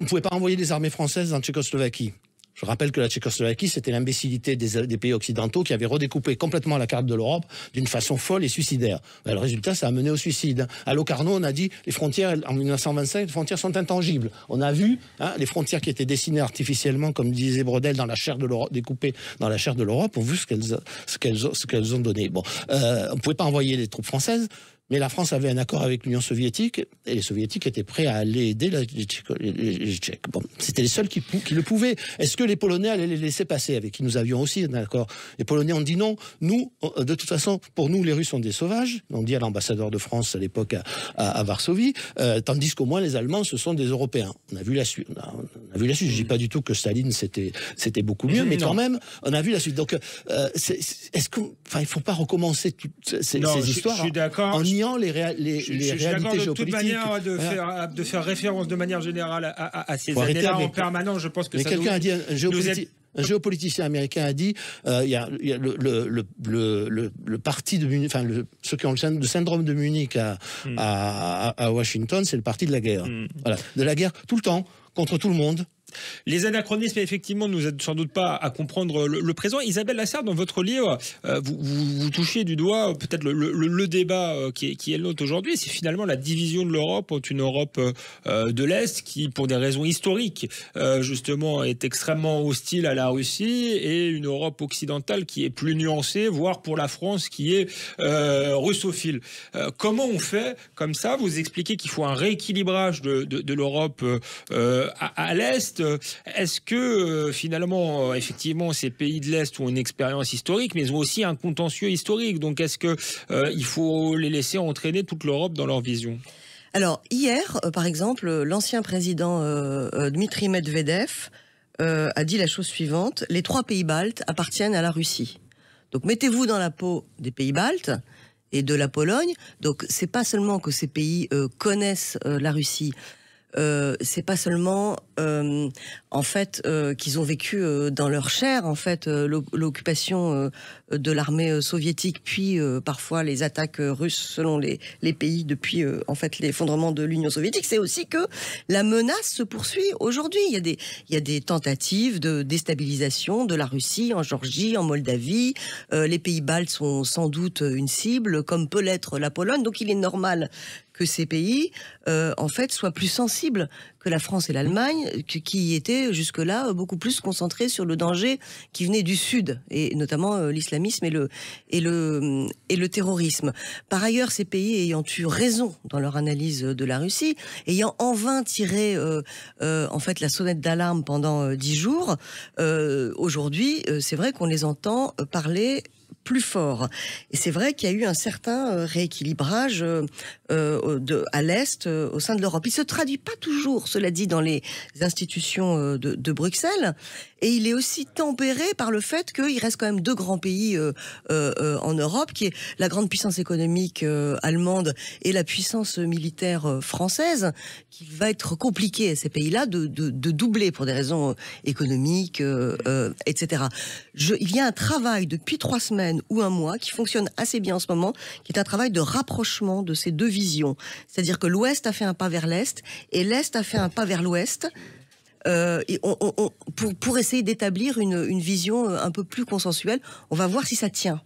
ne pouvez pas envoyer des armées françaises en Tchécoslovaquie. Je rappelle que la Tchécoslovaquie, c'était l'imbécilité des pays occidentaux qui avaient redécoupé complètement la carte de l'Europe d'une façon folle et suicidaire. Le résultat, ça a mené au suicide. À Locarno, on a dit les frontières, en 1925, les frontières sont intangibles. On a vu les frontières qui étaient dessinées artificiellement, comme disait Brodel, dans la chair de l'Europe, découpées dans la chair de l'Europe, on a vu ce qu'elles ont donné. Bon, on ne pouvait pas envoyer les troupes françaises. Mais la France avait un accord avec l'Union soviétique et les soviétiques étaient prêts à aller aider les Tchèques. Bon, c'était les seuls qui le pouvaient. Est-ce que les Polonais allaient les laisser passer, avec qui nous avions aussi un accord? Les Polonais ont dit non. Nous, de toute façon, pour nous, les Russes sont des sauvages. On dit à l'ambassadeur de France à l'époque à Varsovie, tandis qu'au moins les Allemands, ce sont des Européens. On a vu la suite. On a vu la suite. Je dis pas du tout que Staline c'était beaucoup mieux, mais quand même, on a vu la suite. Donc, est-ce il faut pas recommencer toutes ces histoires? Je suis d'accord. Les réalités géopolitiques. De toute manière, de faire référence de manière générale à ces années-là en permanence, je pense que ça quelqu'un a dit, un géopoliticien américain a dit, il y a le parti de Munich, enfin ceux qui ont le syndrome de Munich à Washington, c'est le parti de la guerre. Voilà, de la guerre tout le temps, contre tout le monde. Les anachronismes, effectivement, nous aident sans doute pas à comprendre le présent. Isabelle Lassard, dans votre livre, vous touchez du doigt peut-être le débat qui est le nôtre aujourd'hui. C'est finalement la division de l'Europe entre une Europe de l'Est qui, pour des raisons historiques, justement, est extrêmement hostile à la Russie, et une Europe occidentale qui est plus nuancée, voire pour la France qui est russophile. Comment on fait comme ça? Vous expliquez qu'il faut un rééquilibrage de l'Europe à l'Est. Est-ce que finalement, effectivement, ces pays de l'Est ont une expérience historique, mais ils ont aussi un contentieux historique. Donc, est-ce que il faut les laisser entraîner toute l'Europe dans leur vision? Alors, hier, par exemple, l'ancien président Dmitri Medvedev a dit la chose suivante: les 3 pays baltes appartiennent à la Russie. Donc, mettez-vous dans la peau des pays baltes et de la Pologne. Donc, c'est pas seulement que ces pays connaissent la Russie. C'est pas seulement en fait qu'ils ont vécu dans leur chair en fait l'occupation de l'armée soviétique, puis parfois les attaques russes selon les pays depuis en fait l'effondrement de l'Union soviétique. C'est aussi que la menace se poursuit aujourd'hui. Il y a des tentatives de déstabilisation de la Russie en Géorgie, en Moldavie. Les pays baltes sont sans doute une cible, comme peut l'être la Pologne. Donc il est normal que ces pays, en fait, soient plus sensibles que la France et l'Allemagne, qui étaient jusque-là beaucoup plus concentrés sur le danger qui venait du Sud, et notamment l'islamisme et le terrorisme. Par ailleurs, ces pays ayant eu raison dans leur analyse de la Russie, ayant en vain tiré en fait la sonnette d'alarme pendant 10 jours, aujourd'hui, c'est vrai qu'on les entend parler plus fort. Et c'est vrai qu'il y a eu un certain rééquilibrage à l'Est, au sein de l'Europe. Il ne se traduit pas toujours, cela dit, dans les institutions de Bruxelles. Et il est aussi tempéré par le fait qu'il reste quand même 2 grands pays en Europe, qui est la grande puissance économique allemande et la puissance militaire française, qui va être compliqué à ces pays-là de doubler pour des raisons économiques, etc. Il y a un travail depuis 3 semaines ou 1 mois qui fonctionne assez bien en ce moment, qui est un travail de rapprochement de ces 2 visions. C'est-à-dire que l'Ouest a fait un pas vers l'Est et l'Est a fait un pas vers l'Ouest. Pour essayer d'établir une vision un peu plus consensuelle. On va voir si ça tient.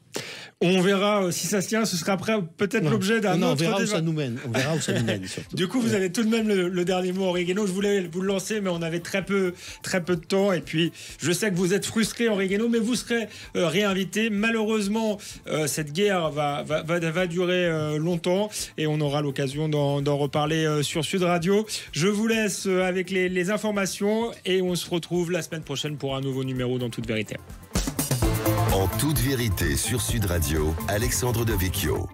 On verra si ça se tient. Ce sera après peut-être l'objet d'un autre débat. On verra où ça nous mène. Surtout. Du coup, vous avez tout de même le dernier mot, Henri Guénaud. Je voulais vous le lancer, mais on avait très peu de temps. Et puis, je sais que vous êtes frustré, Henri Guénaud, mais vous serez réinvité. Malheureusement, cette guerre va durer longtemps et on aura l'occasion d'en reparler sur Sud Radio. Je vous laisse avec les informations et on se retrouve la semaine prochaine pour un nouveau numéro dans Toute Vérité. En toute vérité sur Sud Radio, Alexandre Devecchio.